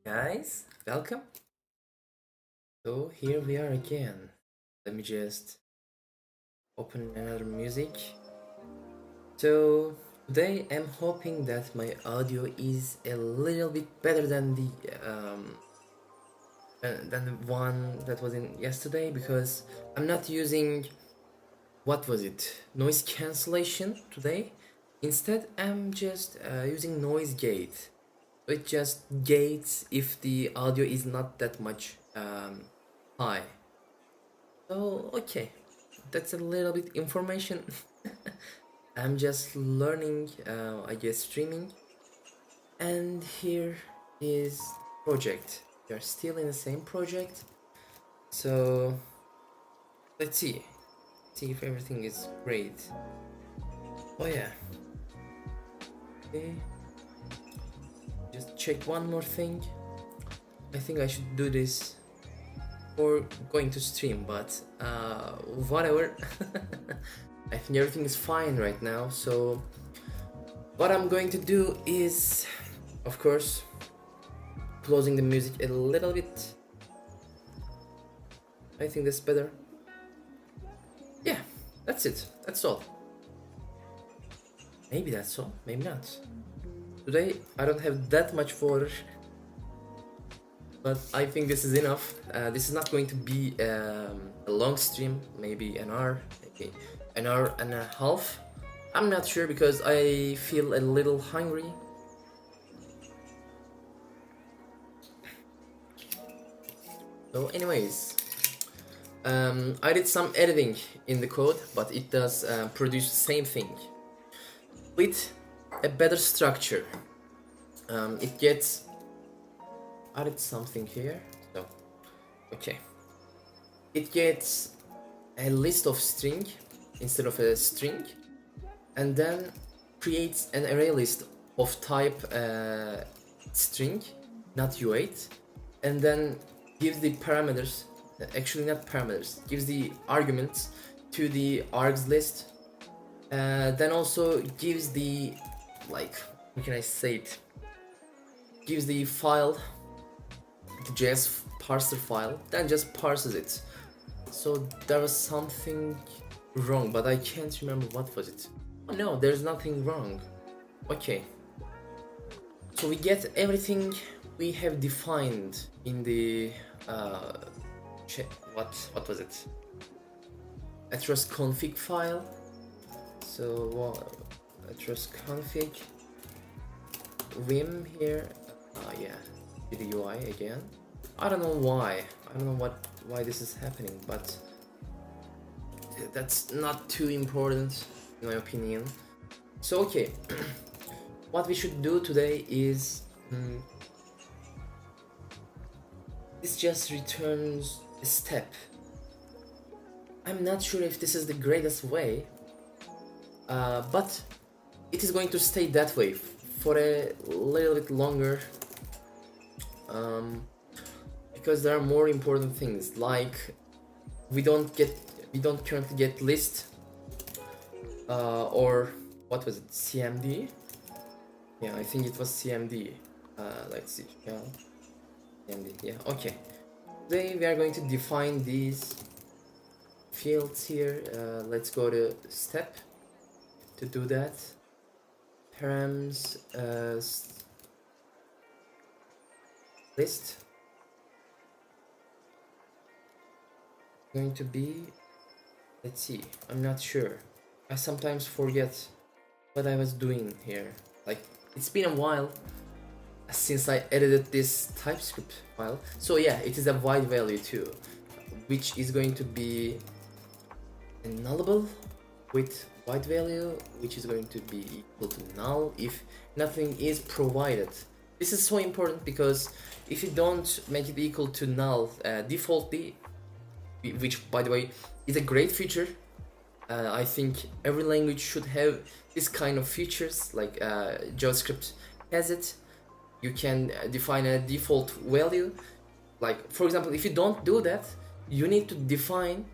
Guys, welcome. So here we are again. Let me just open another music. So today I'm hoping that my audio is a little bit better than the one that was in yesterday because I'm not using what was it noise cancellation today. Instead, I'm just using noise gate. It just gates if the audio is not that much high. So okay, that's a little bit information. I'm just learning, I guess, streaming. And here is project. We are still in the same project. So let's see if everything is great. Oh yeah. Okay. Just check one more thing. I think I should do this for going to stream, but whatever. I think everything is fine right now. So what I'm going to do is, of course, closing the music a little bit. I think that's better. Yeah, that's it. That's all. Maybe that's all, maybe not. Today I don't have that much water, but I think this is enough. This is not going to be a long stream, maybe an hour, maybe an hour and a half. I'm not sure because I feel a little hungry. So anyways, I did some editing in the code, but it does produce the same thing with a better structure. It gets added something here. So okay, it gets a list of string instead of a string, and then creates an array list of type string, not U8, and then gives the parameters, actually not parameters, gives the arguments to the args list. Then also gives the, like, how can I say it? Gives the file, the JS parser file, then just parses it. So there was something wrong, but I can't remember what was it. Oh no, there's nothing wrong. Okay. So we get everything we have defined in the what was it? Atros config file. So atros config vim here. Yeah, the UI again. I don't know why. I don't know why this is happening, but that's not too important in my opinion. So okay, what we should do today is this just returns a step. I'm not sure if this is the greatest way, but it is going to stay that way for a little bit longer, because there are more important things, like we don't currently get list, or what was it, CMD? Yeah, I think it was CMD. Let's see. Yeah, CMD. Yeah, okay. Today we are going to define these fields here. Let's go to step to do that. Params list going to be, let's see, I'm not sure. I sometimes forget what I was doing here. Like, it's been a while since I edited this TypeScript file. So yeah, it is a void value too, which is going to be a nullable with void value, which is going to be equal to null if nothing is provided. This is so important because if you don't make it equal to null defaultly, which by the way is a great feature, I think every language should have this kind of features, like JavaScript has it. You can define a default value. Like, for example, if you don't do that, you need to define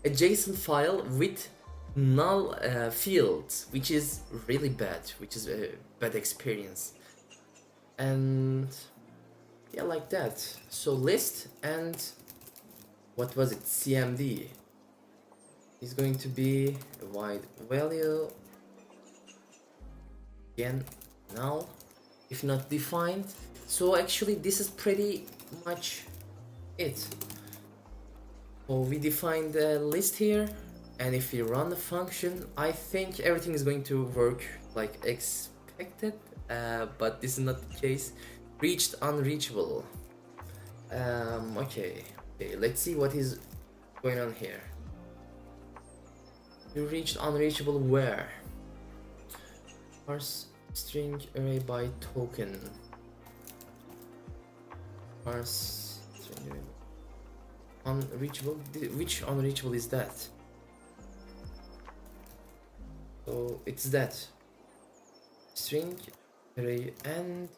a JSON file with null fields, which is really bad, which is a bad experience. And yeah, like that. So list and what was it? CMD is going to be a wide value again now, if not defined. So actually this is pretty much it. So we defined the list here, and if we run the function, I think everything is going to work like expected, but this is not the case. Reached unreachable. Okay, let's see what is going on here. You reached unreachable where? Parse string array by token. Parse string array. Unreachable? Which unreachable is that? So it's that string array and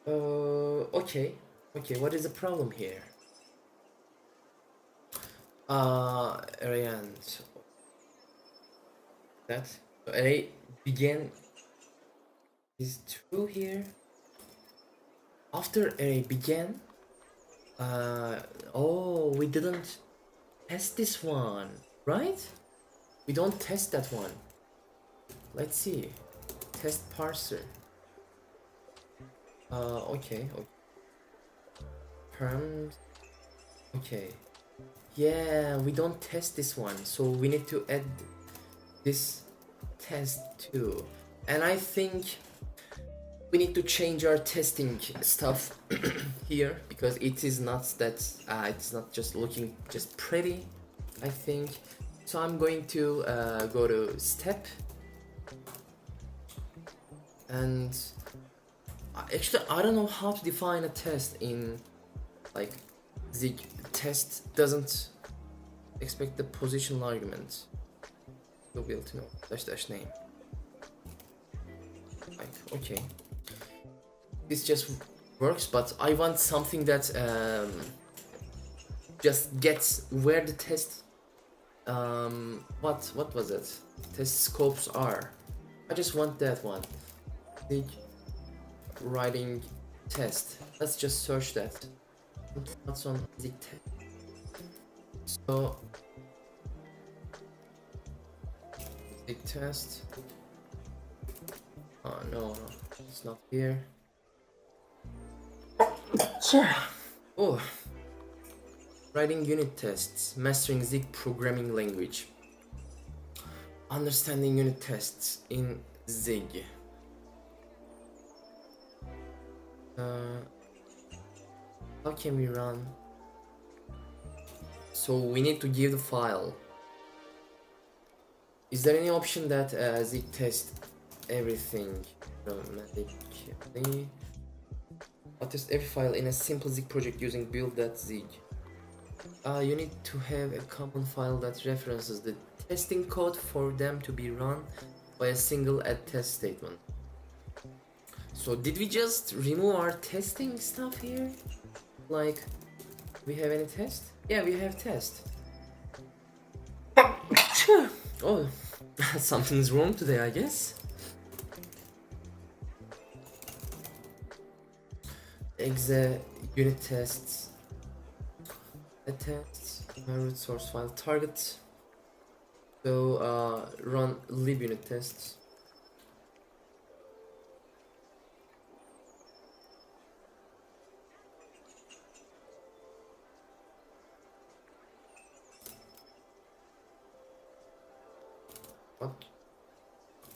okay, what is the problem here? Array and that, so array began is true here. After array began, oh, we didn't test this one, right? We don't test that one. Let's see. Test parser. Okay. Perms. Okay. Yeah, we don't test this one, so we need to add this test too. And I think we need to change our testing stuff here, because it is not that it's not just looking just pretty, I think. So I'm going to go to step, and actually I don't know how to define a test in like Zig. Test doesn't expect the positional argument. You'll be able to know dash name. Like, okay, this just works, but I want something that just gets where the test what was it? Test scopes are. I just want that one. Zig writing test. Let's just search that. What's on Zig test? So Zig test. Oh no, it's not here. Oh, writing unit tests, mastering Zig programming language, understanding unit tests in Zig. How can we run? So we need to give the file. Is there any option that Zig test everything automatically? I'll test every file in a simple Zig project using build.zig. You need to have a common file that references the testing code for them to be run by a single add test statement. So did we just remove our testing stuff here? Like, we have any test? Yeah, we have test. Oh, something's wrong today, I guess. Exe unit tests. Tests. Root source file target. So run lib unit tests. What?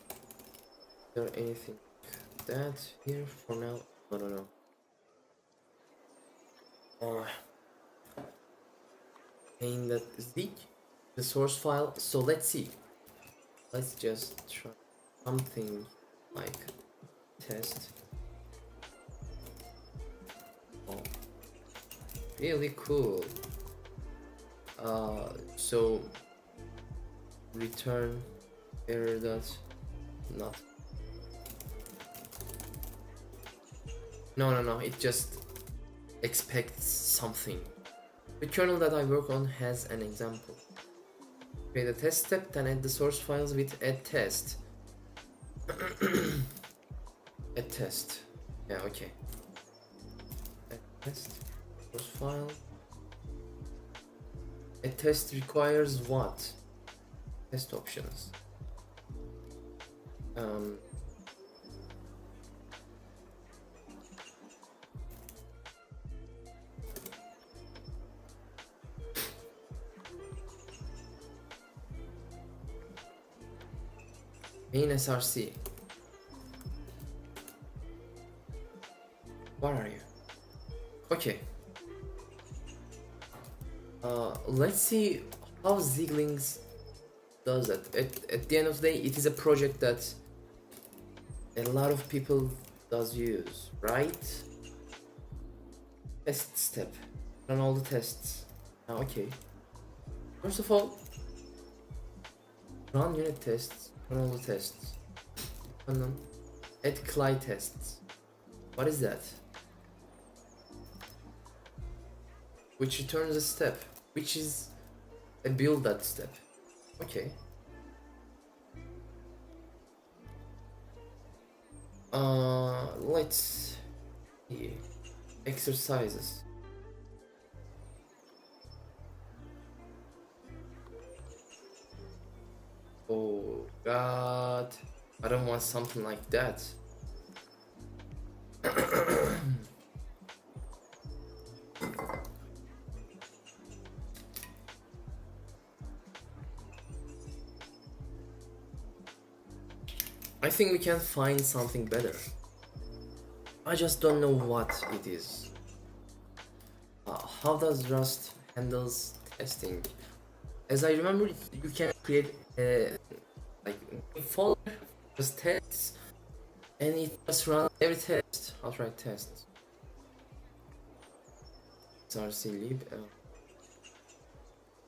Is there anything like that here for now? No. In that Zig, the source file. So let's see. Let's just try something like test. Oh, really cool. So return error dot not. No, it just expects something. The kernel that I work on has an example. Create a test step, then add the source files with add test. Add test. Yeah, okay. Add Test. Source file. A test requires what? Test options. Main SRC. Where are you? Okay. Let's see how Zigging does that. At the end of the day, it is a project that a lot of people does use, right? Test step. Run all the tests. Okay. First of all, run unit tests. Run all the tests. Run them. Add CLI tests. What is that? Which returns a step, which is a build that step. Okay. Let's see. Exercises. Oh God, I don't want something like that. I think we can find something better. I just don't know what it is. How does Rust handles testing? As I remember, you can create a folder just tests, and it just runs every test. Outright tests. RC lib,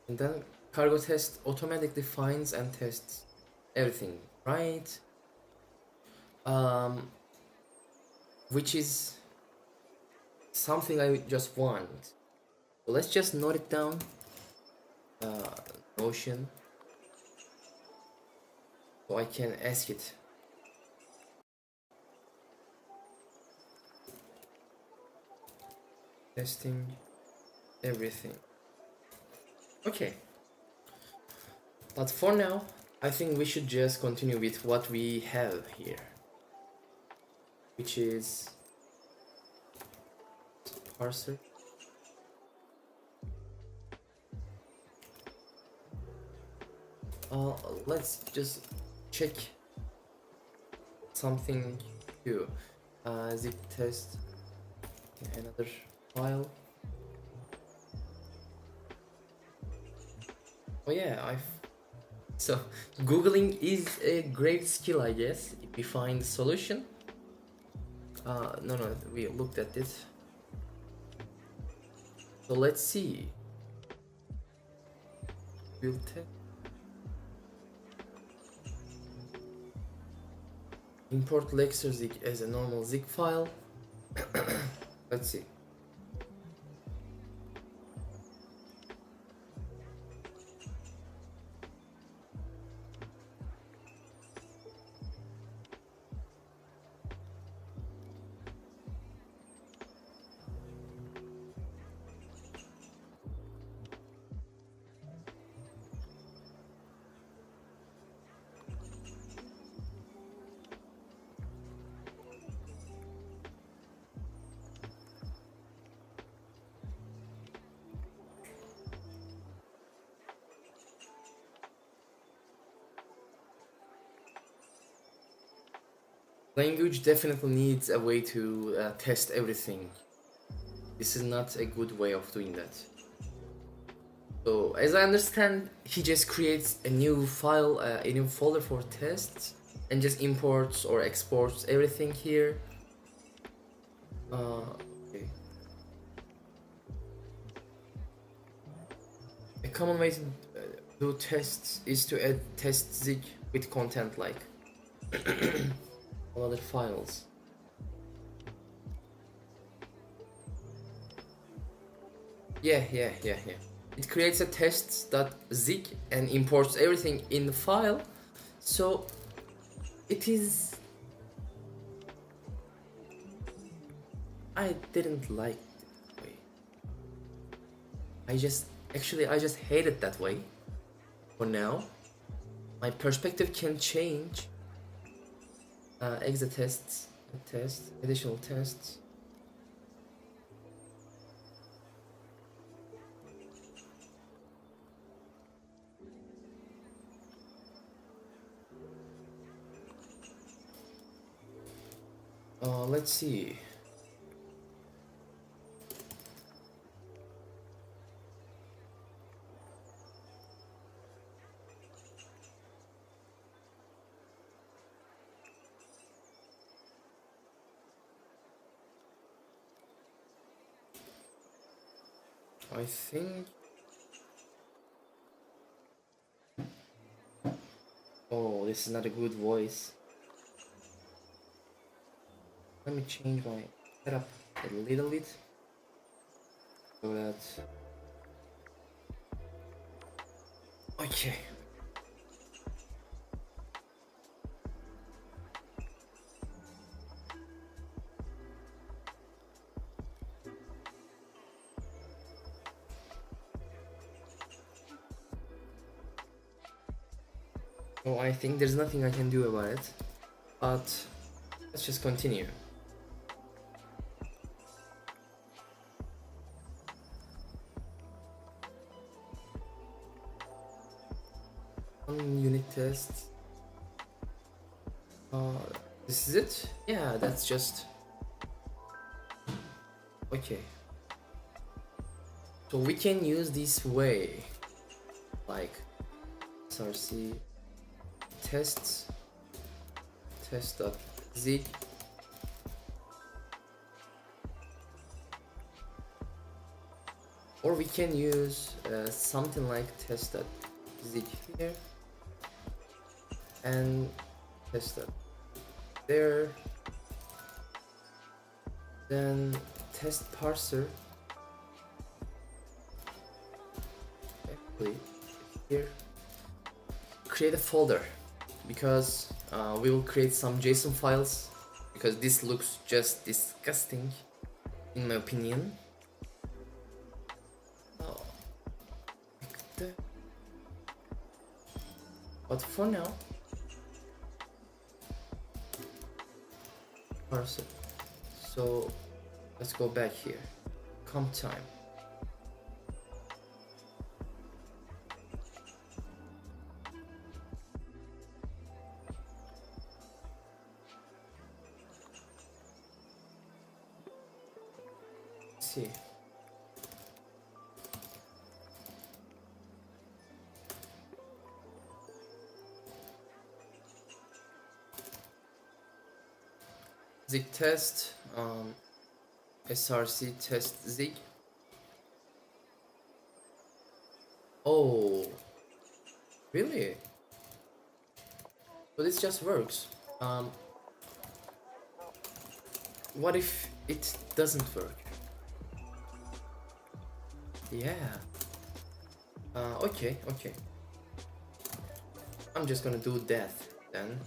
and then cargo test automatically finds and tests everything, right? Which is something I just want. So let's just note it down. Notion. So I can ask it. Testing everything. Okay. But for now, I think we should just continue with what we have here, which is parser. Let's just check something too. Zip test, another file. Oh yeah, so Googling is a great skill, I guess, if we find the solution. No, we looked at it. So let's see. Build test. Import Lexer Zig as a normal zig file. Let's see. Language definitely needs a way to test everything. This is not a good way of doing that. So as I understand, he just creates a new file, a new folder for tests, and just imports or exports everything here. Okay. A common way to do tests is to add test zig with content like all other files. Yeah. It creates a test.zig and imports everything in the file. So it is. I didn't like it. I just hate it that way. For now, my perspective can change. Exit tests, additional tests. Let's see. I think. Oh, this is not a good voice. Let me change my setup a little bit so that. Okay. Oh, I think there's nothing I can do about it, but let's just continue. Unit tests. This is it? Yeah, that's just okay. So we can use this way, like src tests test.zig or we can use something like test.zig here and test there, then test parser actually here, create a folder because we will create some JSON files because this looks just disgusting in my opinion. But for now, parser. So let's go back here. Comp time. Let's see. Zig test, src test zig. Oh, really? So this just works. What if it doesn't work? Yeah. Okay. I'm just gonna do that then.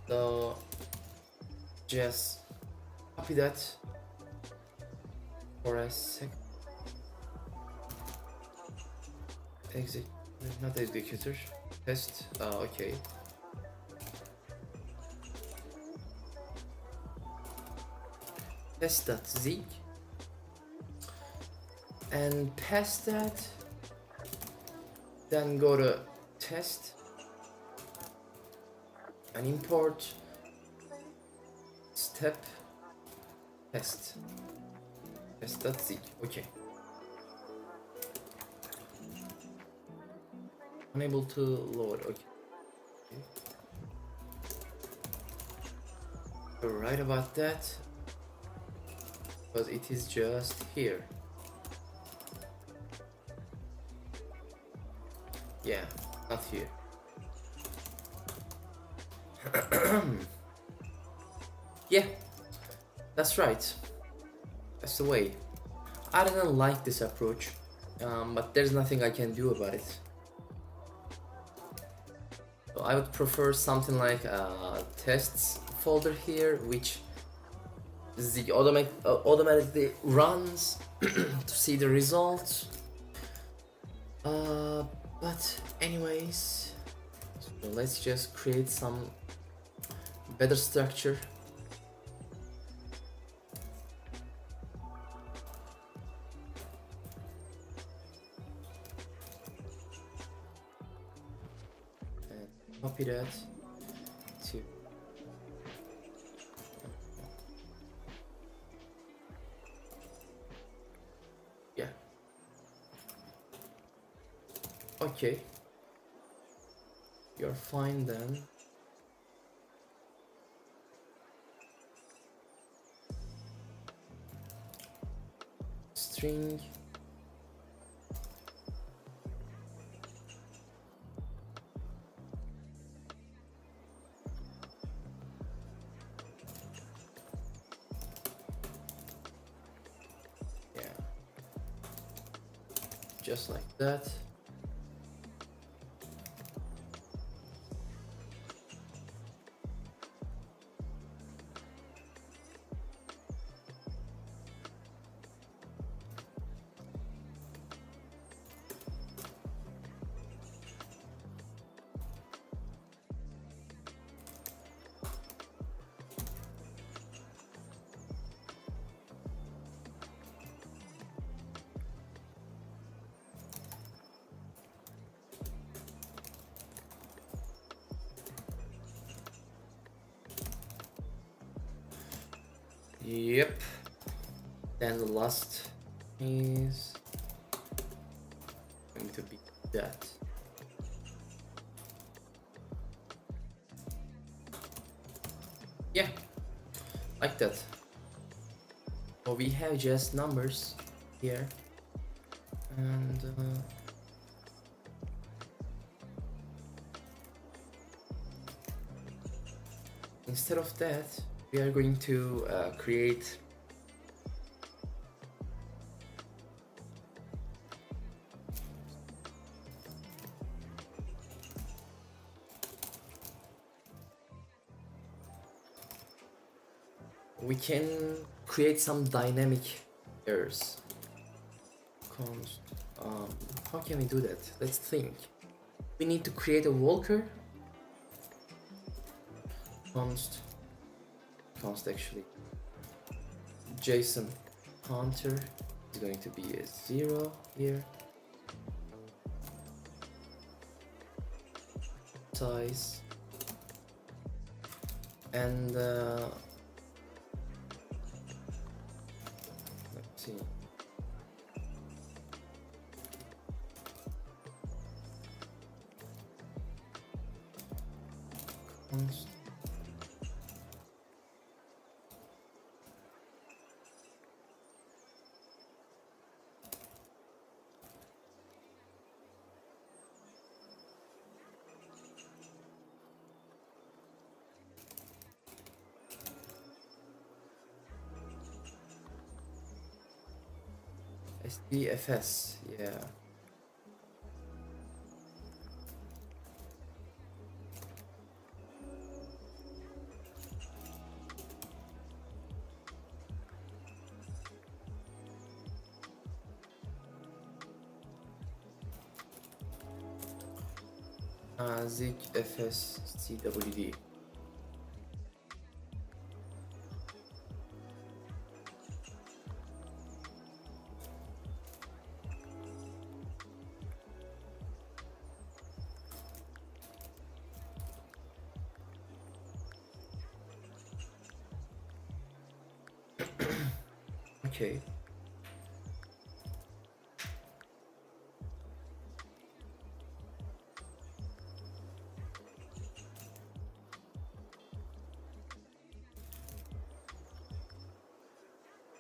So just copy that for a sec. Not executor. Test. Okay. Test.zig and pass that. Then go to test and import step test.zig. Okay. Unable to load. Okay. You're right about that because it is just here. Yeah, not here. Yeah, that's right. That's the way. I didn't like this approach, but there's nothing I can do about it. So I would prefer something like tests folder here, which Zig automatically runs to see the results. But anyways, so let's just create some better structure. And copy that to yeah. Okay. You're fine then. String. Yeah. Just like that. Yep. Then the last is going to be that. Yeah, like that. So we have just numbers here, and instead of that, we are going to create we can create some dynamic errors. How can we do that? Let's think. We need to create a walker. Const actually. JSON counter is going to be a 0 here. Size and let's see. Const SDFS, yeah. Zig FS CWD. Okay.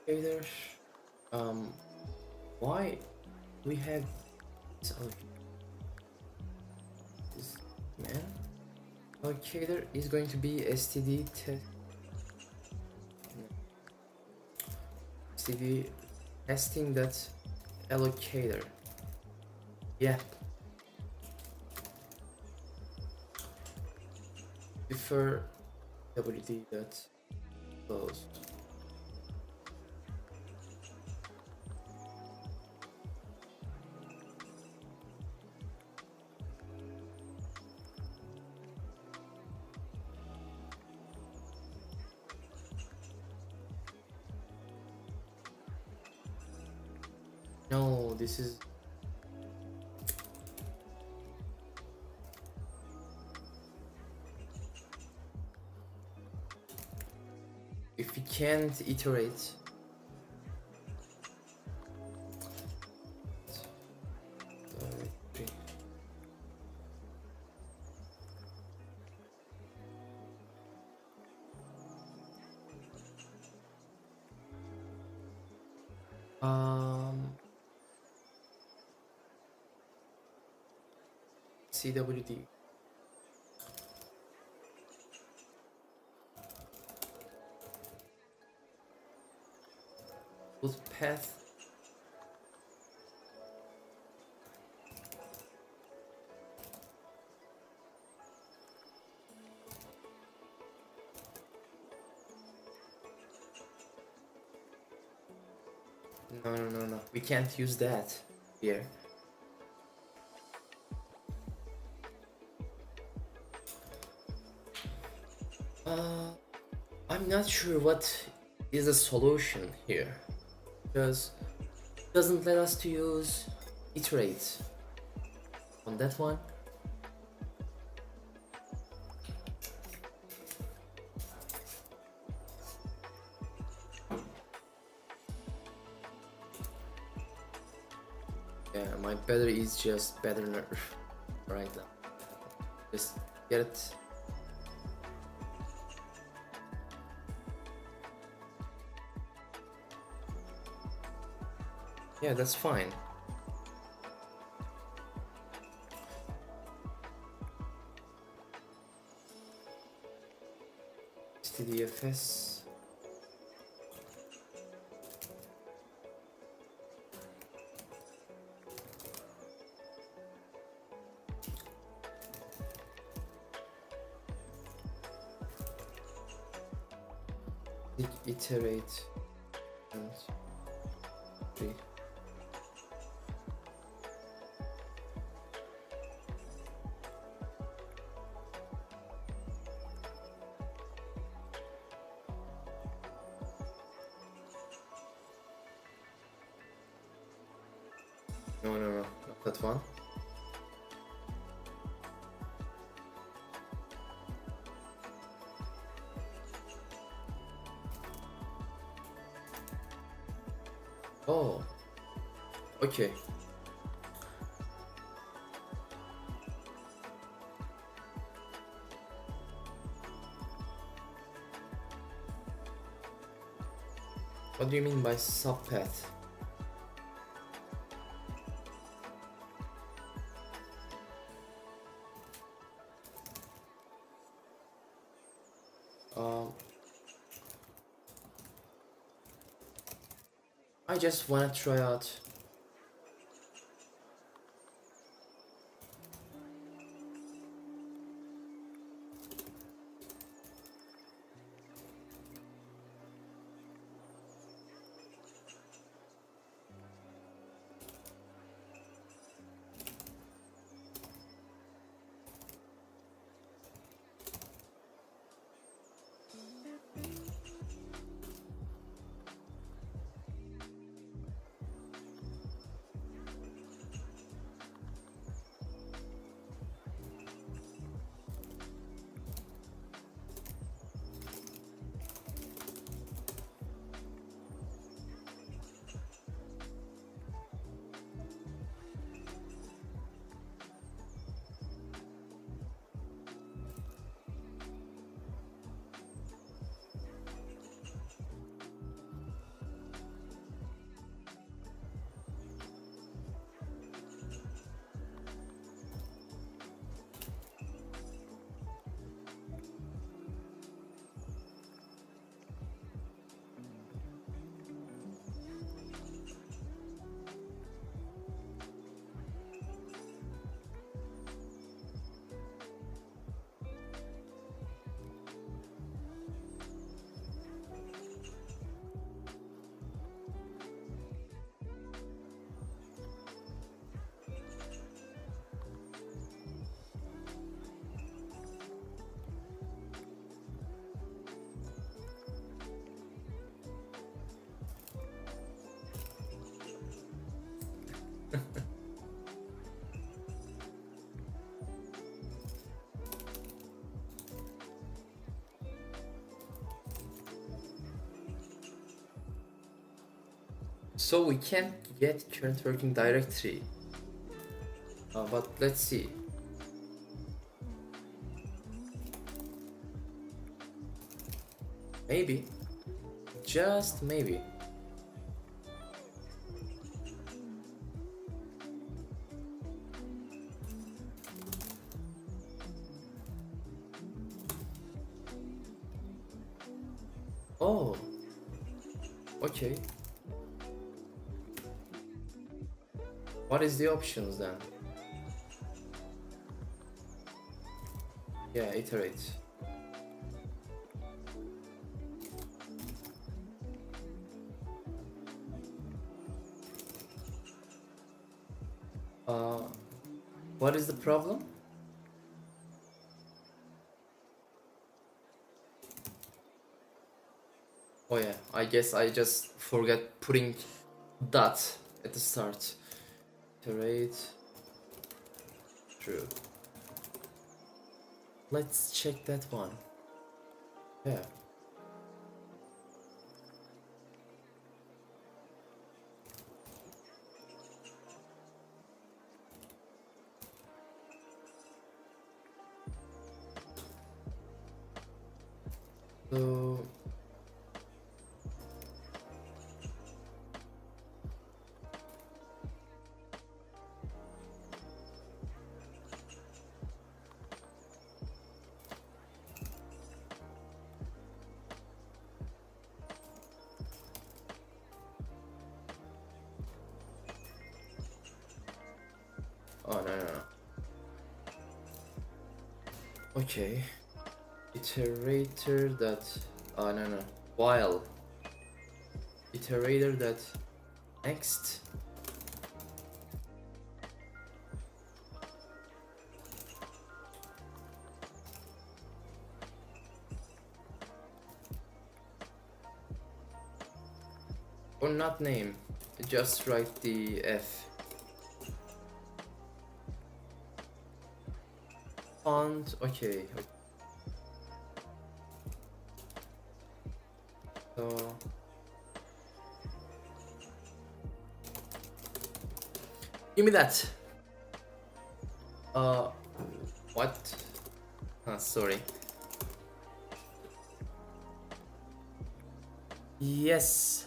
Hey there. Why we have this man? Allocator is going to be std testing that allocator. Yeah. Defer wd dot close. No, this is... If we can't iterate... CWD. With path. No. We can't use that here. I'm not sure what is the solution here, because it doesn't let us to use iterate on that one. Yeah, my battery is just better nerve right now. Just get it. Yeah, that's fine. STDFS. Iterate and 3. No, not that one. Oh, okay. What do you mean by subpath? I just wanna try out. So we can't get current working directory. But let's see. Maybe. Just maybe. Oh. Okay. What is the options then? Yeah, iterate. What is the problem? Oh yeah, I guess I just forgot putting dot at the start. Iterate. True. Let's check that one. Yeah. So oh no. Okay. Iterator that oh no. While iterator that next. Or not name. Just write the F. Font, okay. So give me that. What? Sorry. Yes.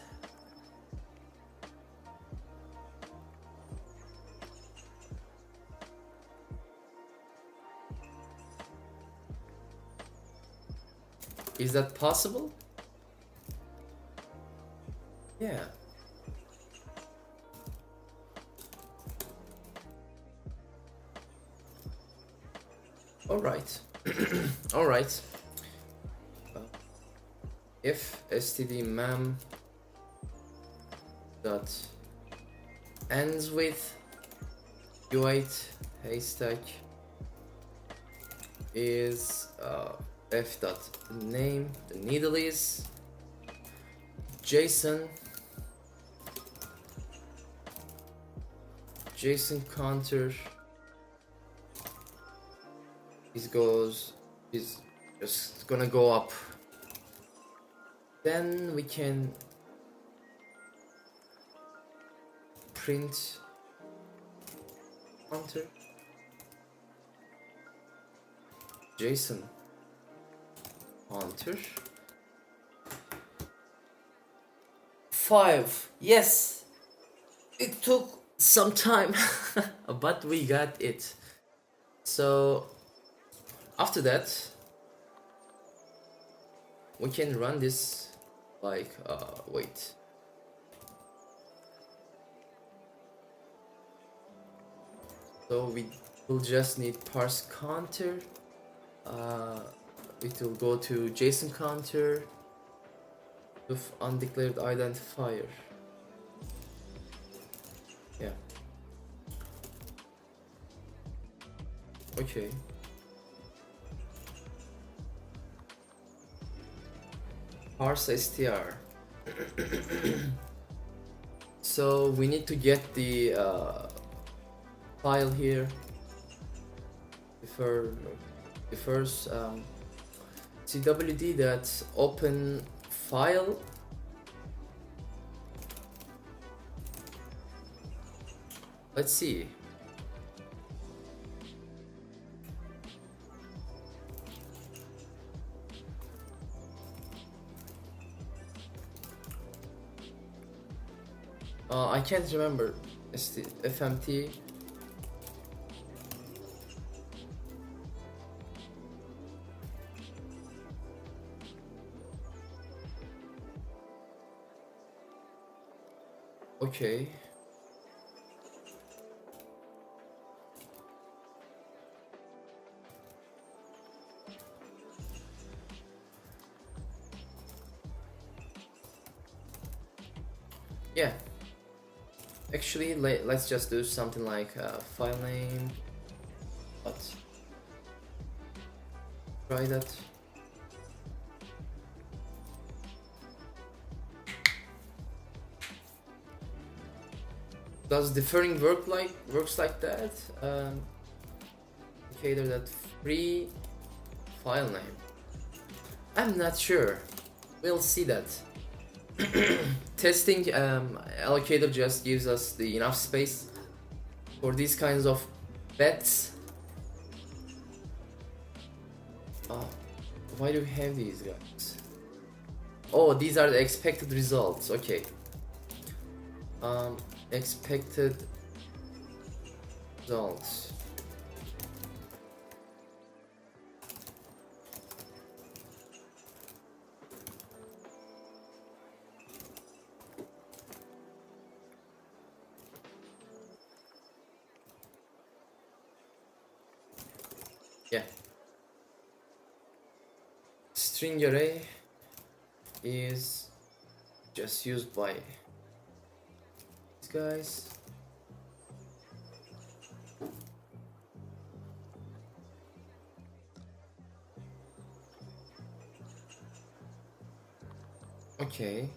Is that possible? Yeah. All right. All right. If std_mam dot ends with u8 haystack is f dot name, the needle is JSON counter is just gonna go up. Then we can print counter JSON counter 5. Yes, it took some time, but we got it. So after that, we can run this like wait. So we will just need parse counter. It will go to JSON counter with undeclared identifier. Yeah. Okay. Parse str. So we need to get the file here. The first cwd that open file Let's see. I can't remember. FMT. Okay. Yeah. Actually, let's just do something like file name. But try that. Does differing works like that? Indicator that free file name. I'm not sure. We'll see that. Testing allocator just gives us the enough space for these kinds of bets. Why do we have these guys? Oh, these are the expected results. Okay. Expected results. Yeah. String array is just used by these guys. Okay.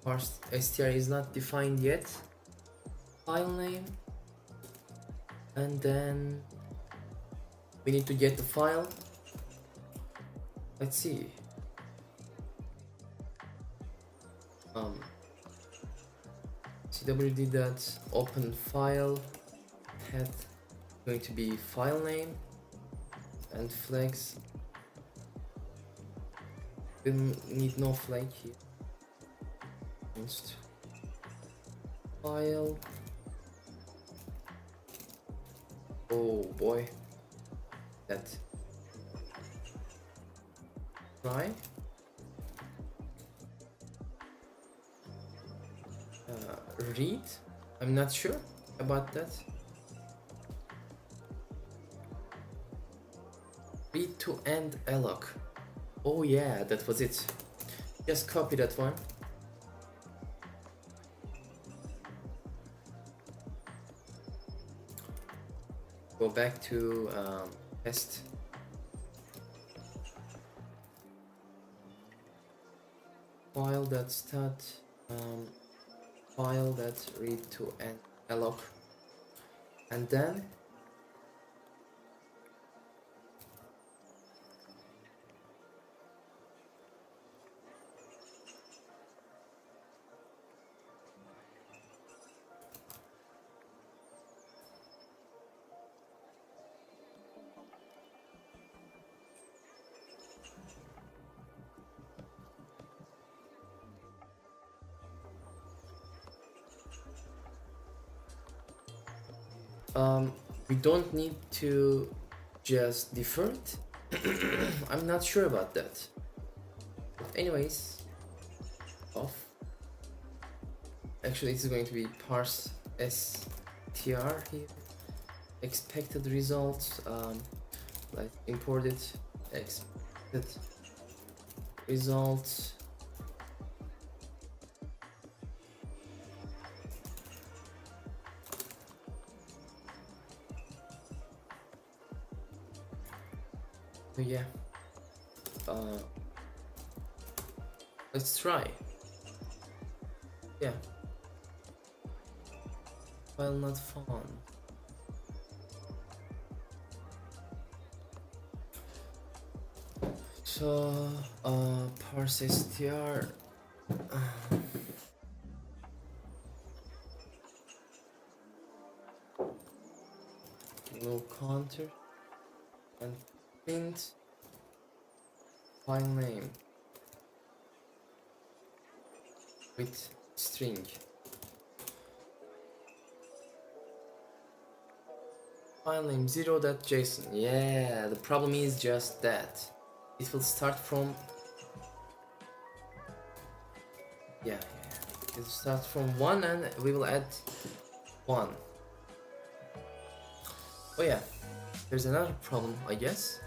Parse str is not defined yet. File name, and then we need to get the file. Let's see. CWD that open file path going to be file name and flags. We need no flag here. Just file. Oh boy, that try. Read. I'm not sure about that. Read to end alloc. Oh yeah, that was it. Just copy that one. Go back to test. File that stat. File that read to end alloc, and then we don't need to just defer it. I'm not sure about that. But anyways, off. Actually, it's going to be parse str here. Expected results. Like import it. Expected results. So yeah, let's try. Yeah, file not found. So parse str, no counter, and print file name with string. File name 0.json. Yeah, the problem is just that it will start from it starts from 1 and we will add 1. Oh yeah, there's another problem, I guess.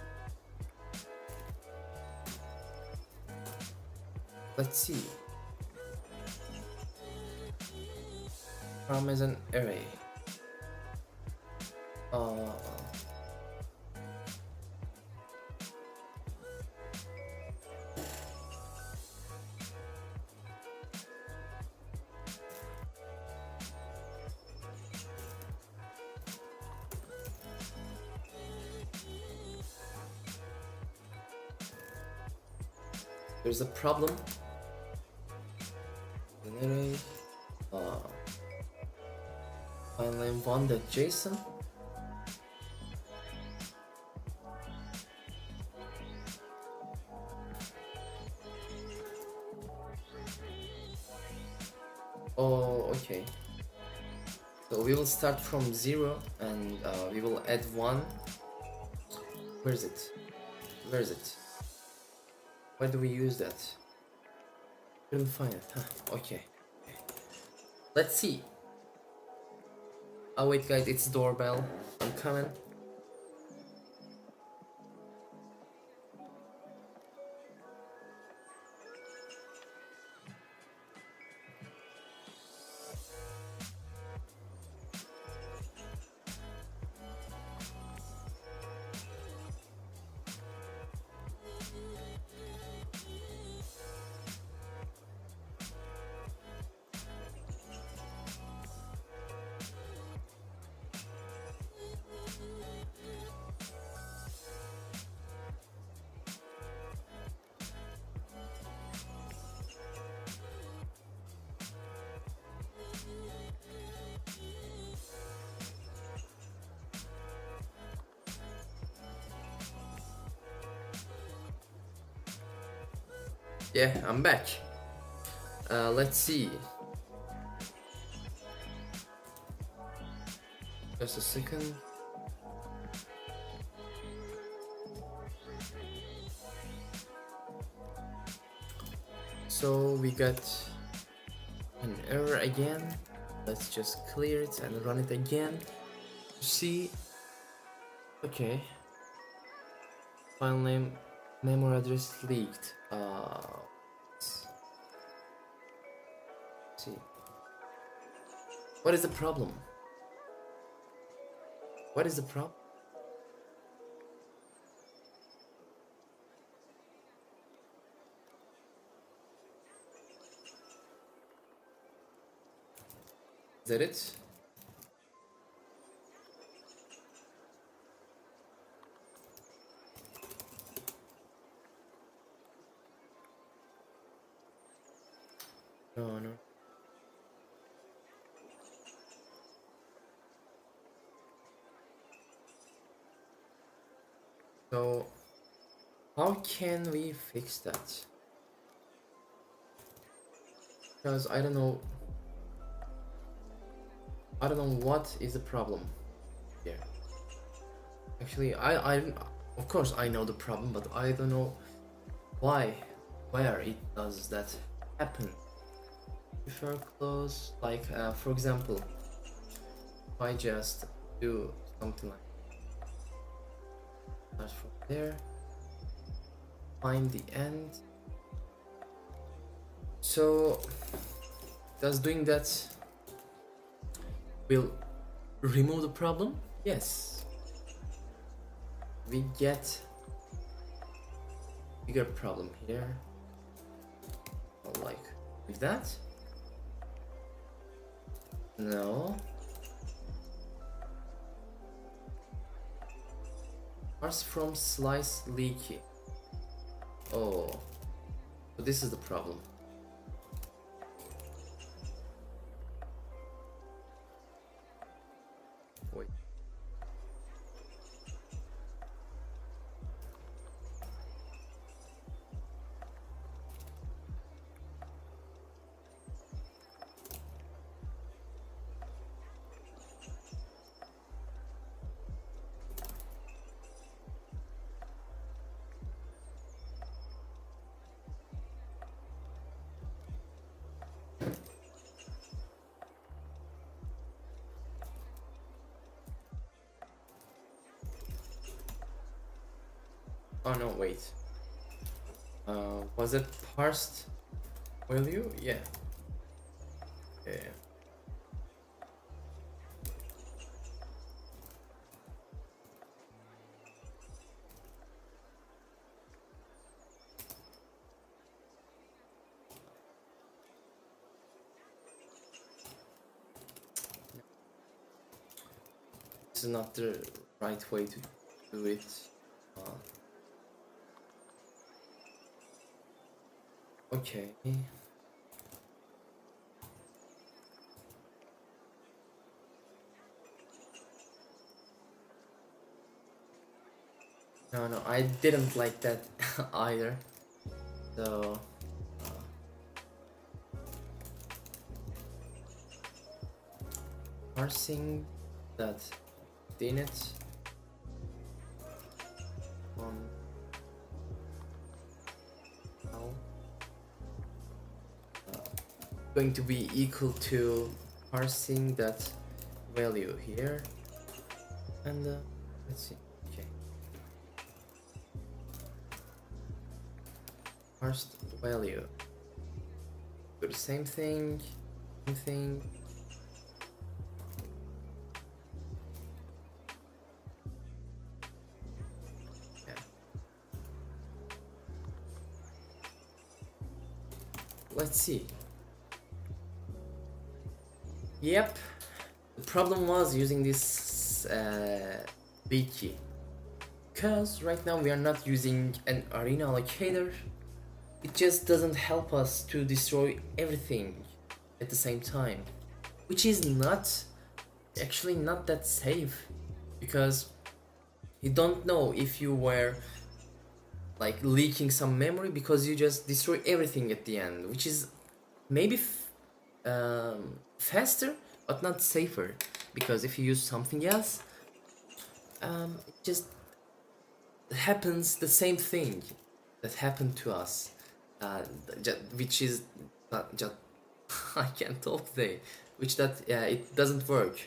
Let's see. From is an array. There's a problem. An array. File name 1.json. Oh, okay. So we will start from 0 and we will add 1. Where is it? Where is it? Why do we use that? Couldn't find it. Huh. Okay. Let's see. Oh wait guys, it's doorbell. I'm coming. Yeah, I'm back. Let's see. Just a second. So we got an error again. Let's just clear it and run it again. See. Okay. File name, memory address leaked. Let's see. What is the problem? What is the problem? Is that it? No. So, how can we fix that? Because I don't know what is the problem here. Actually, I of course I know the problem, but I don't know where it does that happen. Prefer close, like for example, if I just do something like start from there, find the end. So does doing that will remove the problem? Yes. We get bigger problem here. Like with that? No. Parse from slice leaky. Oh, so this is the problem. Wait. Oh no, wait. Was it parsed value? Yeah. Yeah. This is not the right way to do it. Okay. No, I didn't like that either. So, parsing that didn't on now going to be equal to parsing that value here, and let's see. Okay, parsed value. Do the same thing. Same thing. Let's see. Yep, the problem was using this B key, because right now we are not using an arena allocator. It just doesn't help us to destroy everything at the same time, which is actually not that safe, because you don't know if you were like leaking some memory, because you just destroy everything at the end, which is maybe faster but not safer, because if you use something else, it just happens the same thing that happened to us, which is not just I can't talk today, which that it doesn't work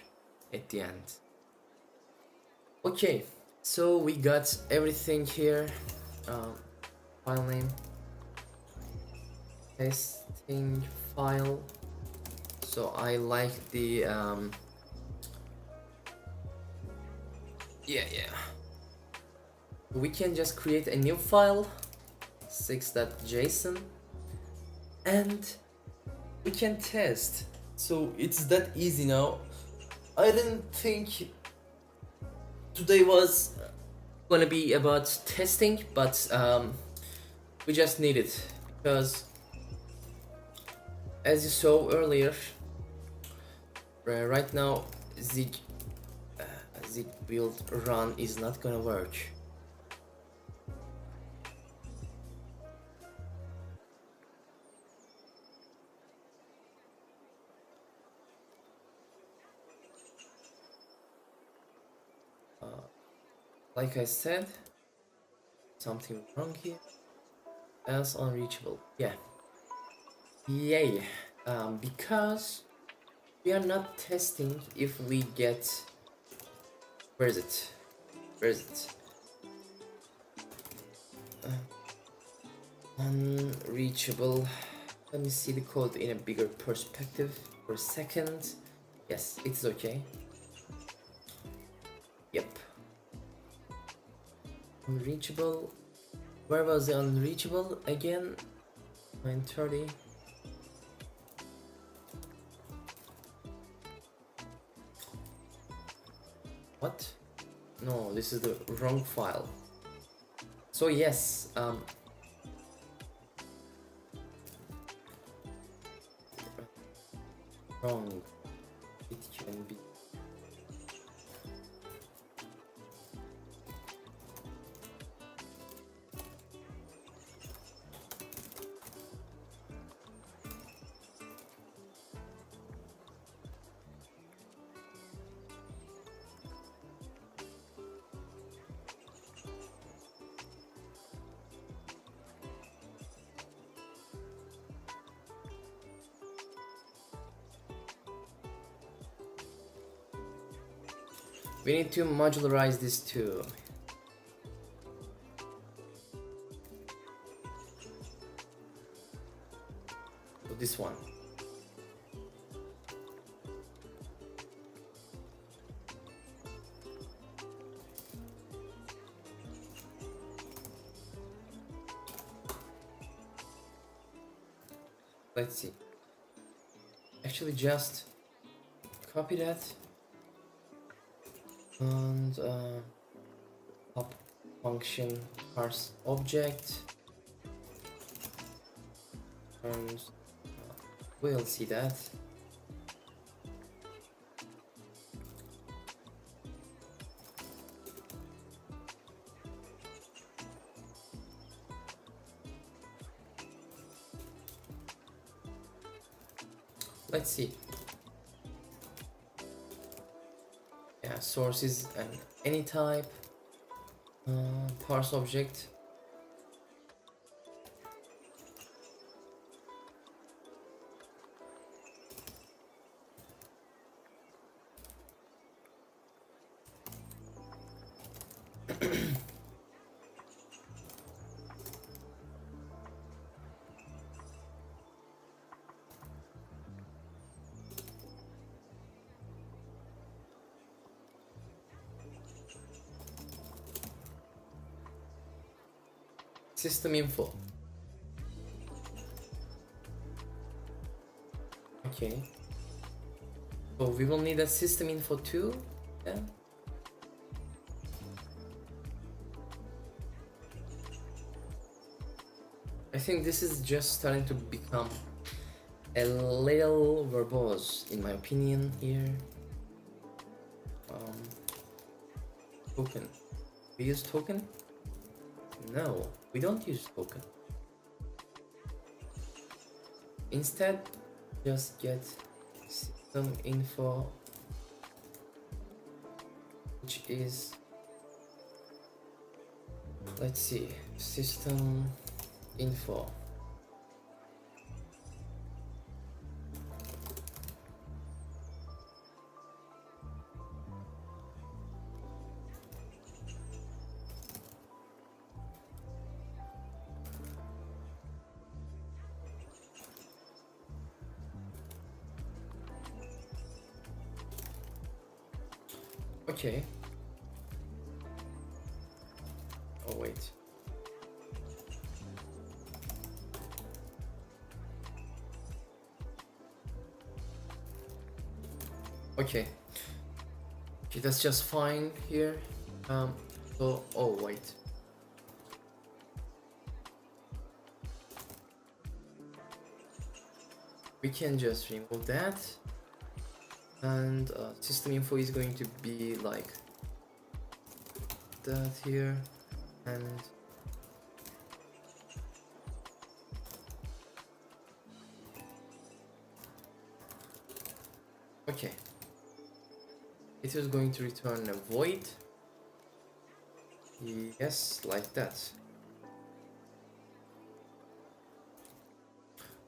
at the end. Okay, so we got everything here. File name, testing file. So I like the yeah. We can just create a new file, 6.json, and we can test. So it's that easy now. I didn't think today was gonna be about testing, but we just need it, because as you saw earlier, right now Zig build run is not gonna work. Like I said, something wrong here. Else unreachable. Yeah. Yay. Because we are not testing if we get. Where is it? Where is it? Unreachable. Let me see the code in a bigger perspective for a second. Yes, it's okay. Yep. Unreachable. Where was the unreachable again? 930. What? No, this is the wrong file. So yes, wrong it can be. We need to modularize this too. So this one. Let's see. Actually, just copy that and pop function parse object, and we'll see that. Let's see. Yeah, source is an any type. Parse object. System info. Okay. So we will need a system info too, then. I think this is just starting to become a little verbose, in my opinion, here. Token. We use token? No, we don't use token. Instead, just get system info, which is, let's see, system info. Okay. Oh wait. Okay. Okay, that's just fine here. So, oh wait. We can just remove that. And system info is going to be like that here, and okay, it is going to return a void. Yes, like that.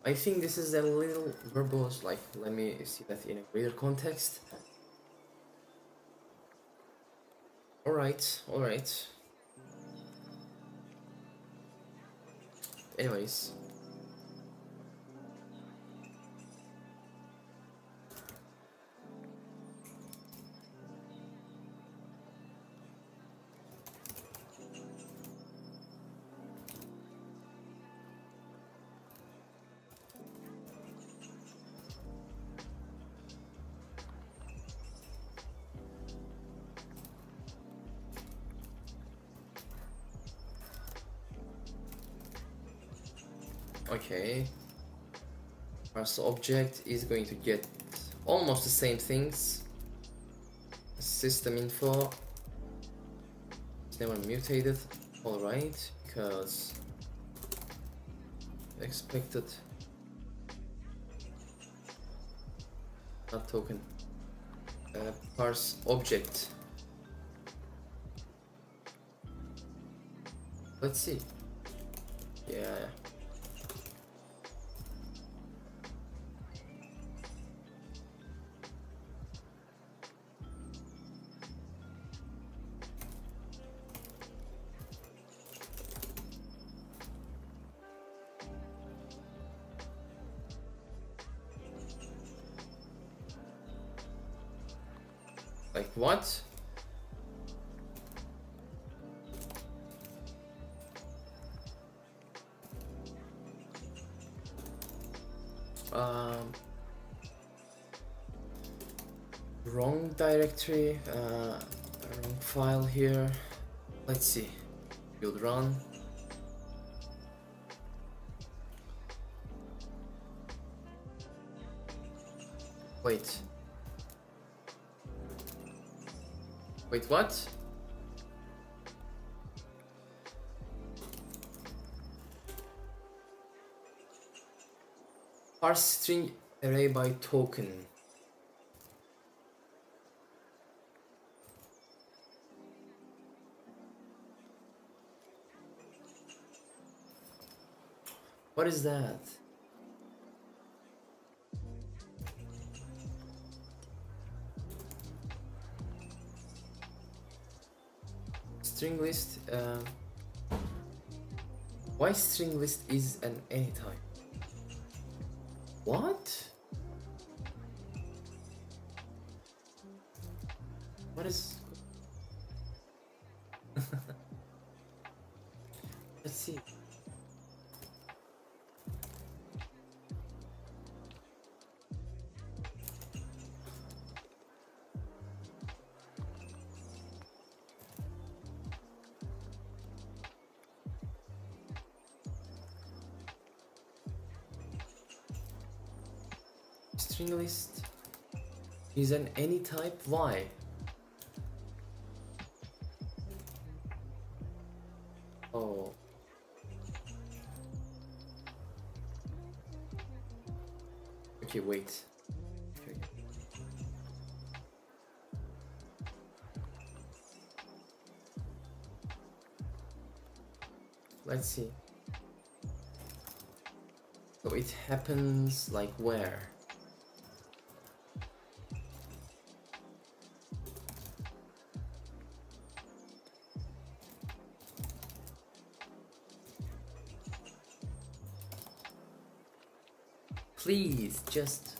I think this is a little verbose, like, let me see that in a greater context. Alright. Anyways. Okay, parse object is going to get almost the same things. System info. It's never mutated. Alright, because expected. Not token. Parse object. Let's see. Yeah. Like what? Wrong directory, wrong file here. Let's see. Build run. Wait. Wait, what? Parse string array by token. What is that? String list. Why string list is an any type? What? What is? Let's see. String list is an any type. Why? Oh. Okay, wait. Okay. Let's see. So it happens like where? Please, just...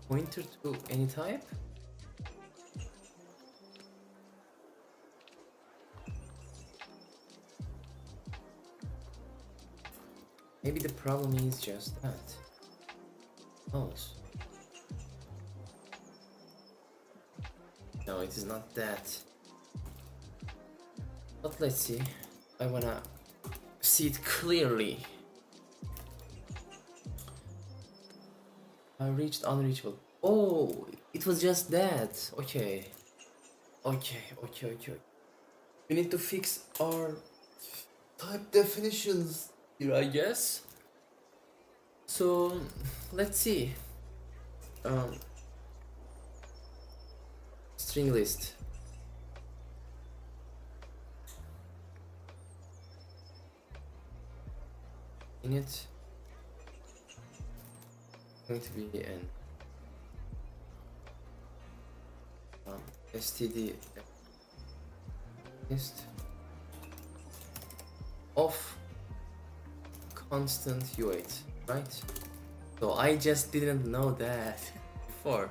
Pointer to any type? Maybe the problem is just that. Oh. No, it is not that. But let's see. I wanna see it clearly. I reached unreachable. Oh, it was just that. Okay. Okay. We need to fix our type definitions here, I guess. So, let's see. String list. Init. Going to be an std list of constant u8, right? So I just didn't know that before.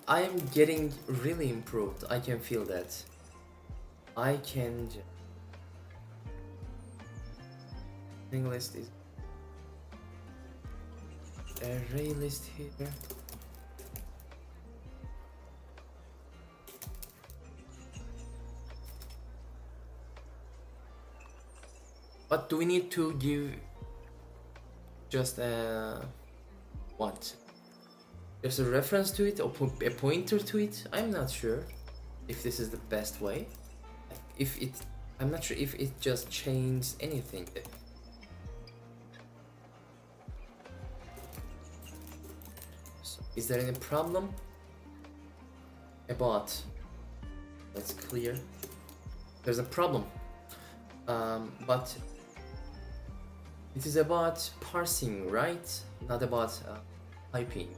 I am getting really improved. I can feel that. I can. List is array list here. But do we need to give just a what? There's a reference to it or a pointer to it? I'm not sure if this is the best way. If it, I'm not sure if it just changes anything. So is there any problem about? That's clear. There's a problem, but it is about parsing, right? Not about typing.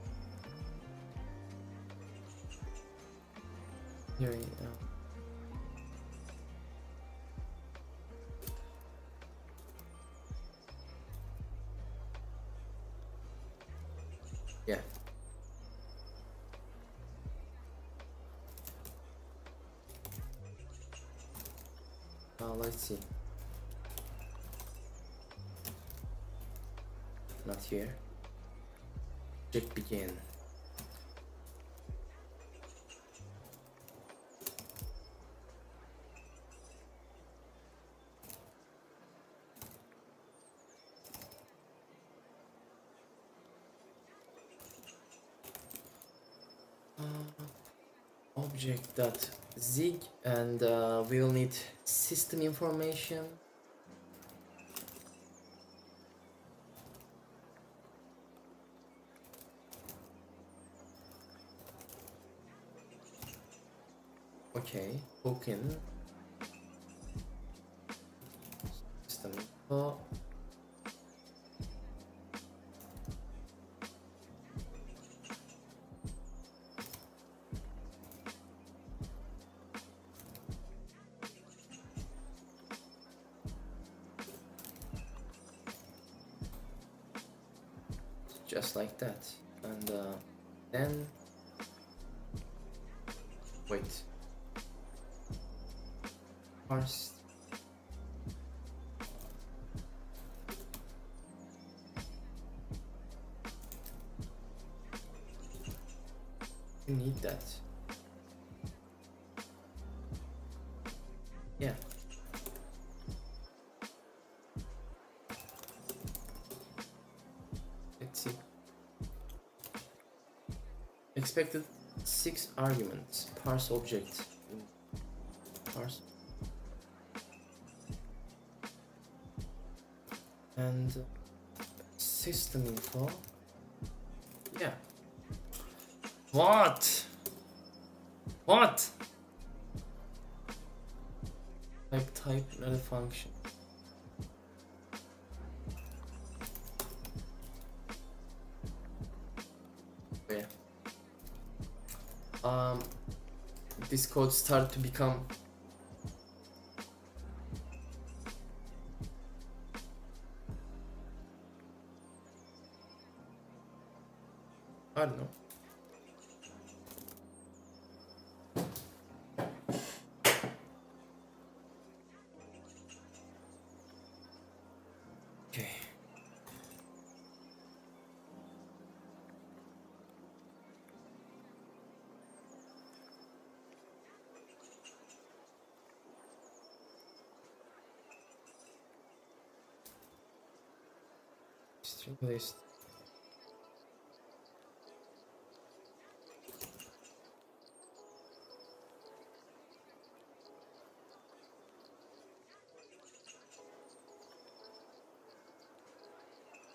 Here, yeah. Let's see. Not here. Check begin. Object dot zig, and we'll need system information. Okay, token system info. Just like that, and then wait. Parse. You need that. Yeah. Let's see. Expected 6 arguments. Parse object. Parse. And system info. Yeah. What? What? Type not a function. Yeah. This code started to become I don't know. Okay. String list.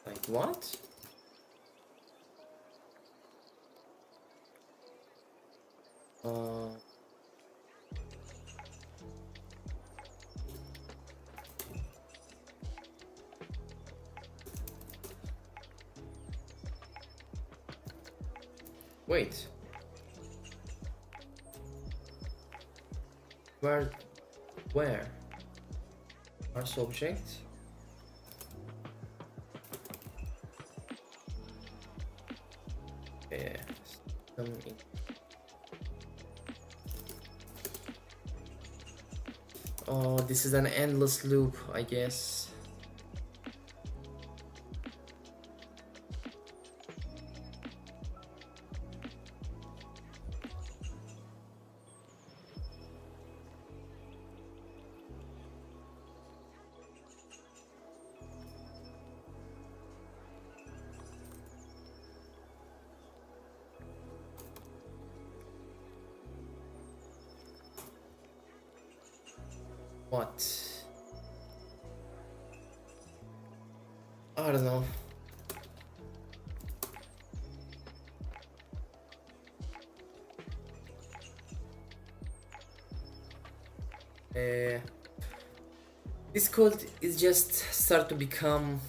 Like what? Wait. Where? Where? Our subject? Yeah. Oh, this is an endless loop, I guess. What? I don't know. This code is just start to become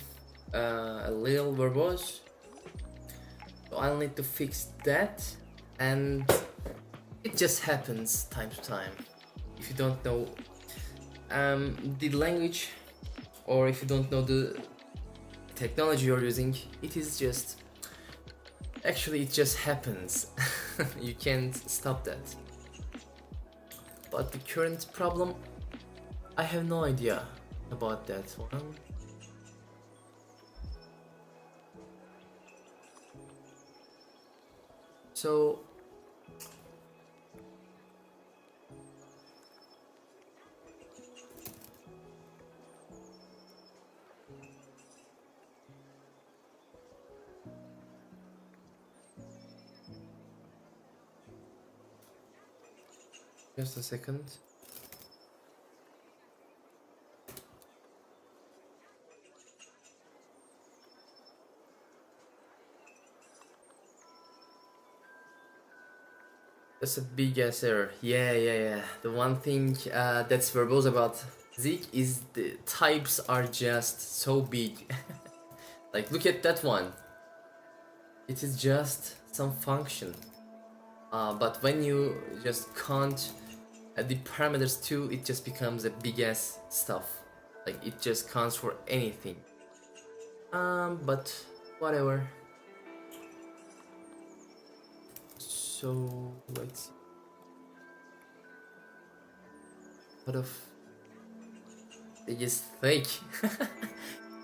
a little verbose. So I'll need to fix that, and it just happens time to time. If you don't know the language, or if you don't know the technology you're using, it is just actually it just happens. You can't stop that. But the current problem, I have no idea about that one. So just a second. That's a big ass error. Yeah. The one thing that's verbose about Zig is the types are just so big. Like, look at that one. It is just some function. But when you just count the parameters too, it just becomes a big ass stuff. Like, it just counts for anything. But whatever. So let's see. What of they just fake.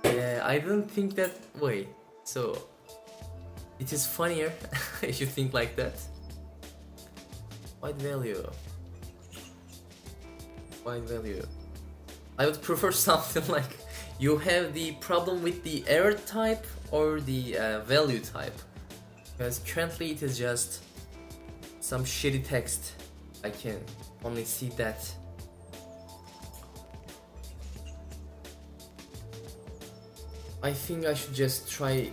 Yeah, I don't think that way. So it is funnier if you think like that. Wide value. I would prefer something like you have the problem with the error type or the value type, because currently it is just some shitty text. I can only see that. I think I should just try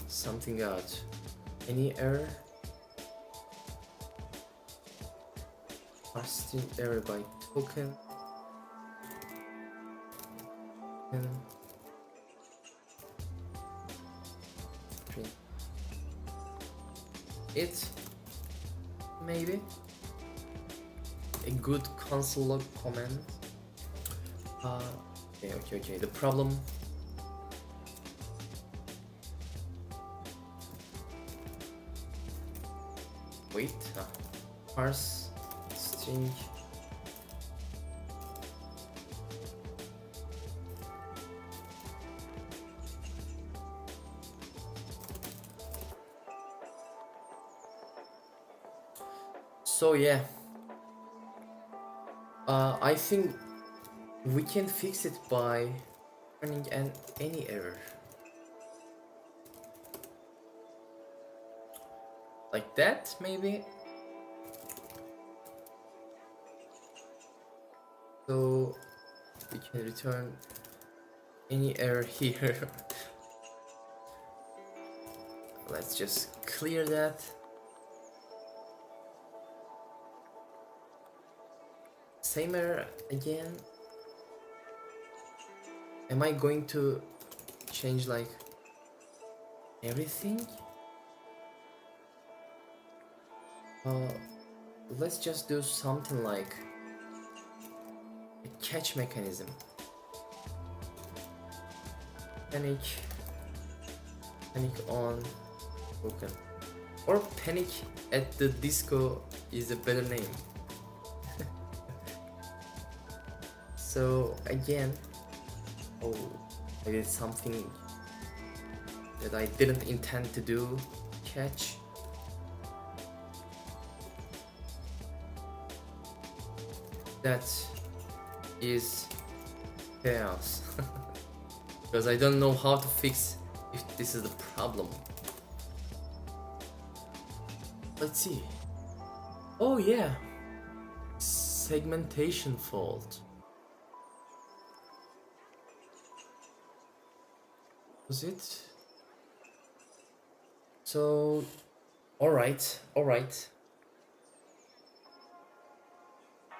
something out. Any error? Parsing error by token. It maybe a good console log command. Okay. The problem. Wait. Parse string. So yeah, I think we can fix it by running any error. Like that, maybe? So we can return any error here. Let's just clear that. Same error again. Am I going to change like everything? Let's just do something like a catch mechanism. Panic on broken, or panic at the disco is a better name. So again, oh, I did something that I didn't intend to do. Catch. That is chaos. Because I don't know how to fix if this is the problem. Let's see. Oh yeah, segmentation fault. Was it? So, alright.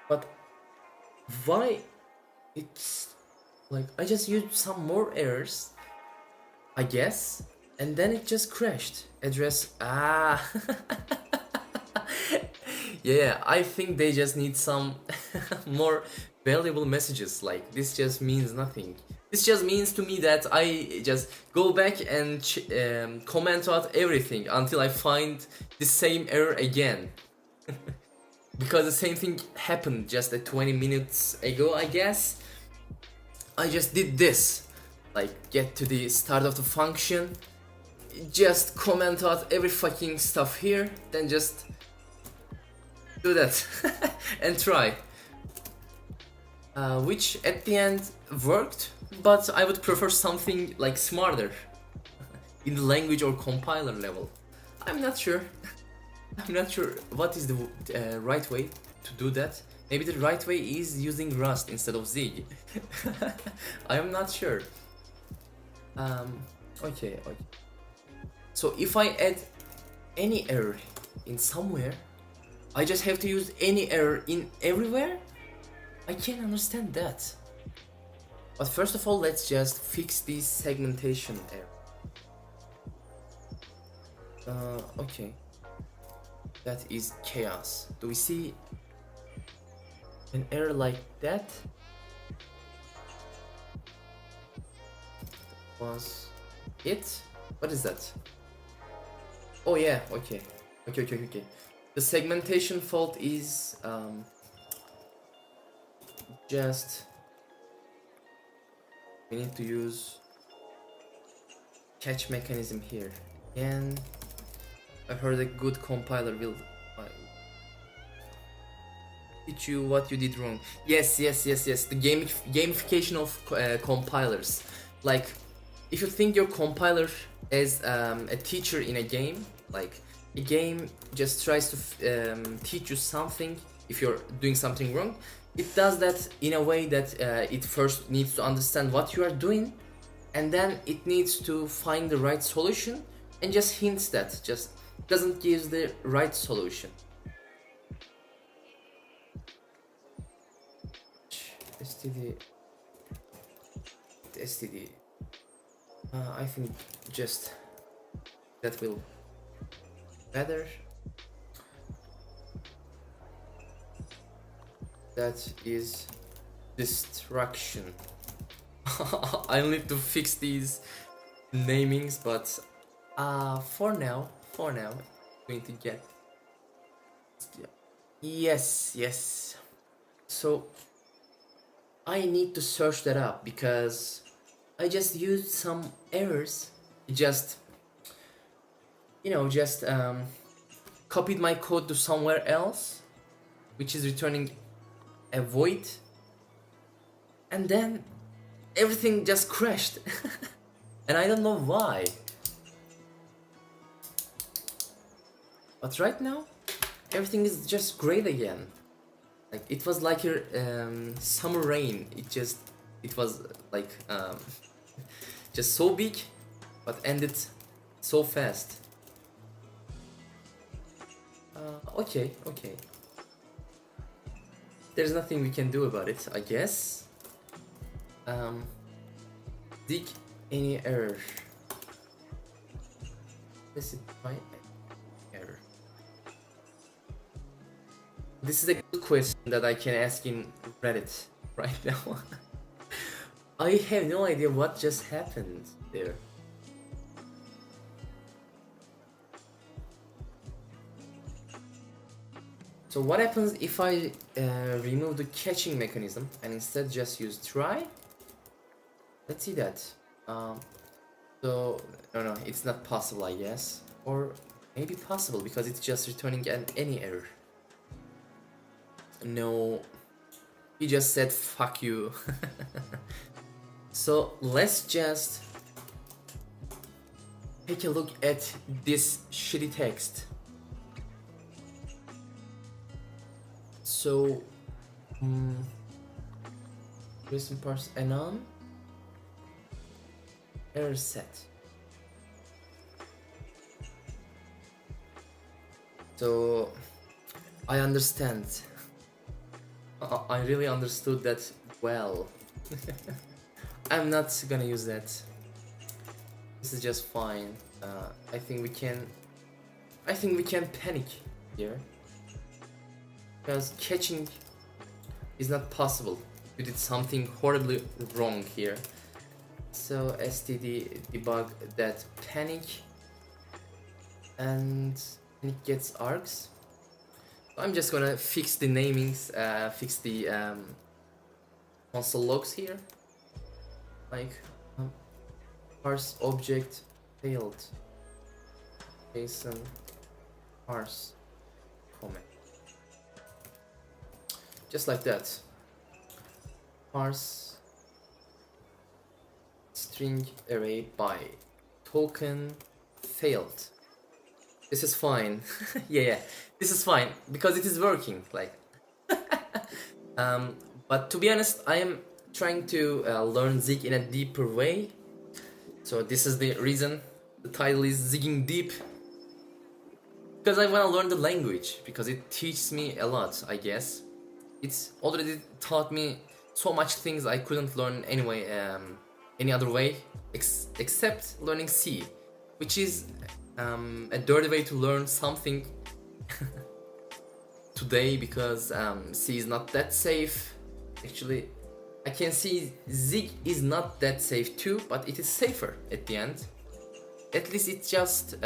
But why it's like I just used some more errors, I guess, and then it just crashed. Address yeah, I think they just need some more valuable messages. Like this just means nothing. This just means to me that I just go back and comment out everything until I find the same error again. Because the same thing happened just 20 minutes ago, I guess. I just did this, like get to the start of the function, just comment out every fucking stuff here, then just do that and try. Which at the end worked, but I would prefer something like smarter in the language or compiler level. I'm not sure. I'm not sure what is the right way to do that. Maybe the right way is using Rust instead of Zig. I am not sure. Okay. So if I add any error in somewhere, I just have to use any error in everywhere? I can't understand that. But first of all, let's just fix this segmentation error. Okay. That is chaos. Do we see an error like that? Was it? What is that? Oh yeah, okay. The segmentation fault is just we need to use catch mechanism here, and I heard a good compiler will teach you what you did wrong. Yes. The gamification of compilers. Like, if you think your compiler as a teacher in a game, like a game just tries to teach you something if you're doing something wrong, it does that in a way that it first needs to understand what you are doing, and then it needs to find the right solution, and just hints that, just doesn't give the right solution. STD. I think just that will better. That is destruction. I need to fix these namings, but for now, I'm going to get. Yes. So I need to search that up because I just used some errors. Just copied my code to somewhere else, which is returning a void, and then everything just crashed. And I don't know why. But right now, everything is just great again. Like it was like a summer rain. It was like just so big, but ended so fast. Okay. There's nothing we can do about it, I guess. Dig any error. This is my error. This is a good question that I can ask in Reddit right now. I have no idea what just happened there. So what happens if I remove the catching mechanism and instead just use try? Let's see that. So no, it's not possible, I guess, or maybe possible because it's just returning any error. No, he just said fuck you. So let's just take a look at this shitty text. So, recent parse anon error set. So, I understand. I really understood that well. I'm not gonna use that. This is just fine. I think we can panic here. Because catching is not possible. You did something horribly wrong here. So std debug that panic, and it gets args. I'm just gonna fix the namings, fix the console logs here. Like parse object failed. JSON parse comment. Just like that. Parse string array by token failed. This is fine. yeah, this is fine because it is working. Like, but to be honest, I am trying to learn Zig in a deeper way. So this is the reason the title is Zigging Deep. Because I want to learn the language, because it teaches me a lot, I guess. It's already taught me so much things I couldn't learn anyway, any other way, except learning C, which is a dirty way to learn something today, because C is not that safe. Actually, I can see Zig is not that safe too, but it is safer at the end. At least it just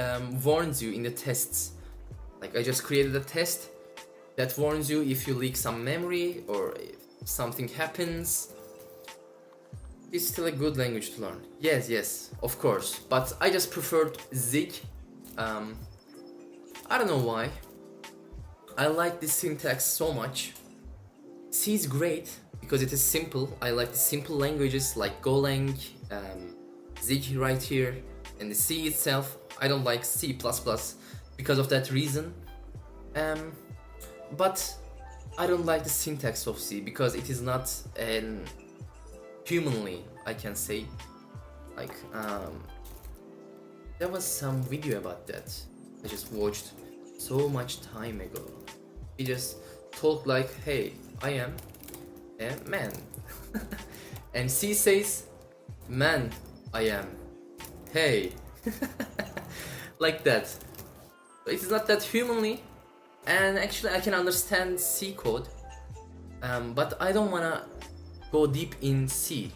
warns you in the tests. Like, I just created a test that warns you if you leak some memory or if something happens. It's still a good language to learn. Yes, of course. But I just preferred Zig. I don't know why. I like this syntax so much. C is great because it is simple. I like the simple languages like Golang, Zig right here, and the C itself. I don't like C++ because of that reason. But I don't like the syntax of C because it is not an humanly, I can say. Like, there was some video about that I just watched so much time ago. He just talked like, hey, I am a man. And C says, man, I am. Hey. Like that. It is not that humanly. And actually I can understand C code, but I don't wanna go deep in C,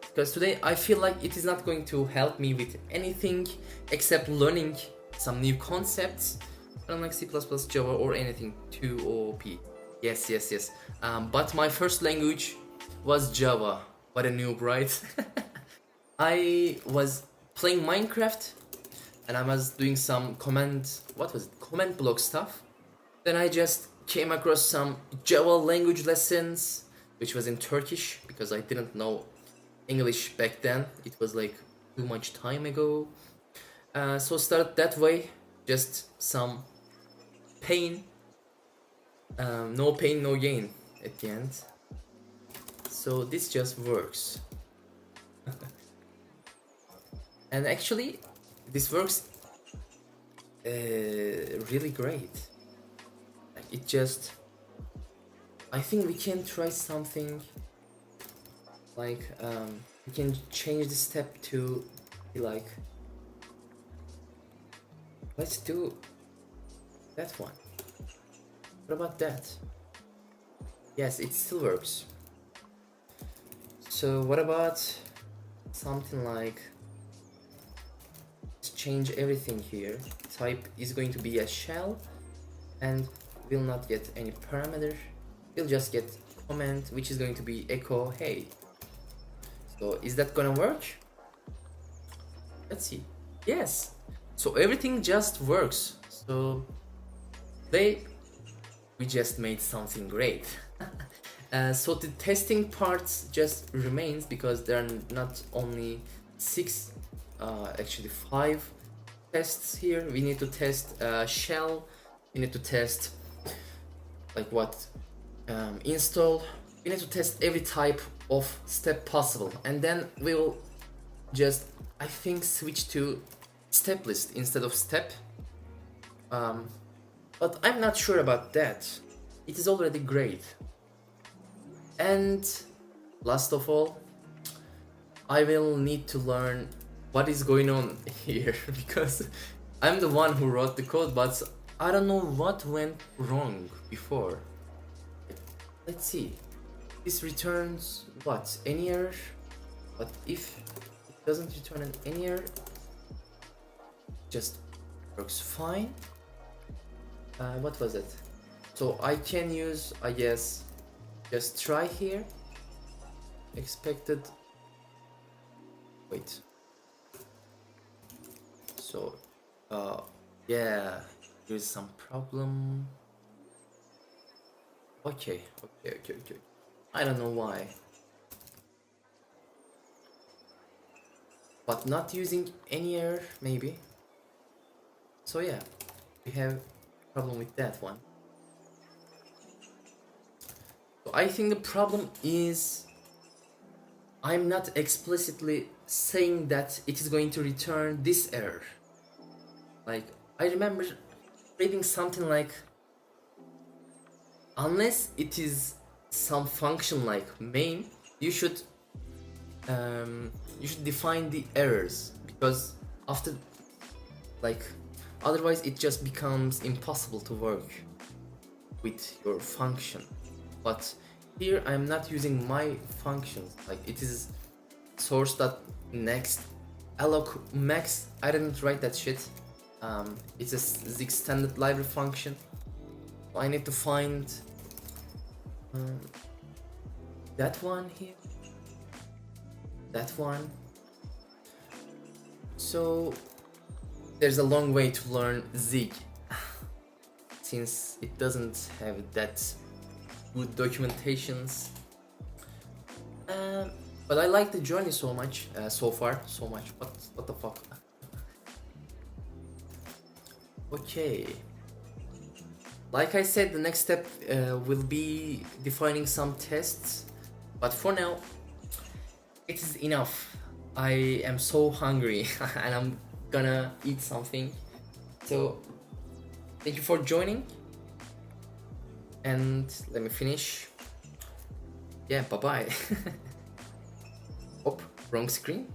because today I feel like it is not going to help me with anything except learning some new concepts. I don't like C++, Java, or anything too OP. Yes. But my first language was Java. What a noob, right? I was playing Minecraft and I was doing some command block stuff. Then I just came across some Java language lessons, which was in Turkish because I didn't know English back then. It was like too much time ago. So started that way, just some pain. No pain, no gain at the end. So this just works. And actually, this works really great. It just, I think we can try something like, we can change the step to be like, let's do that one. What about that? Yes, it still works. So what about something like, let's change everything here. Type is going to be a shell, and will not get any parameter. We'll just get comment, which is going to be echo hey. So is that gonna work? Let's see. Yes. So everything just works. So we just made something great. So the testing parts just remains because there are not only 6, actually 5 tests here. We need to test shell. We need to test like what install. We need to test every type of step possible, and then we'll just, I think, switch to step list instead of step. But I'm not sure about that. It is already great. And last of all, I will need to learn what is going on here because I'm the one who wrote the code, but I don't know what went wrong before. Let's see. This returns what? Any error? But if it doesn't return any error, just works fine. What was it? So I can use, I guess, just try here. Expected. Wait. So, yeah, here's some problem. Okay. I don't know why. But not using any error, maybe. So yeah, we have a problem with that one. So I think the problem is I'm not explicitly saying that it is going to return this error. Like, I remember reading something like, unless it is some function like main, you should define the errors, because after, like, otherwise it just becomes impossible to work with your function. But here I'm not using my functions, like it is source.next alloc max. I didn't write that shit. It's a Zig standard library function. I need to find that one here, that one. So there's a long way to learn Zig since it doesn't have that good documentations. But I like the journey so much, so far, so much. What the fuck? Okay. Like I said, the next step will be defining some tests. But for now, it is enough. I am so hungry and I'm gonna eat something. So, thank you for joining. And let me finish. Yeah, bye bye. Oh, wrong screen.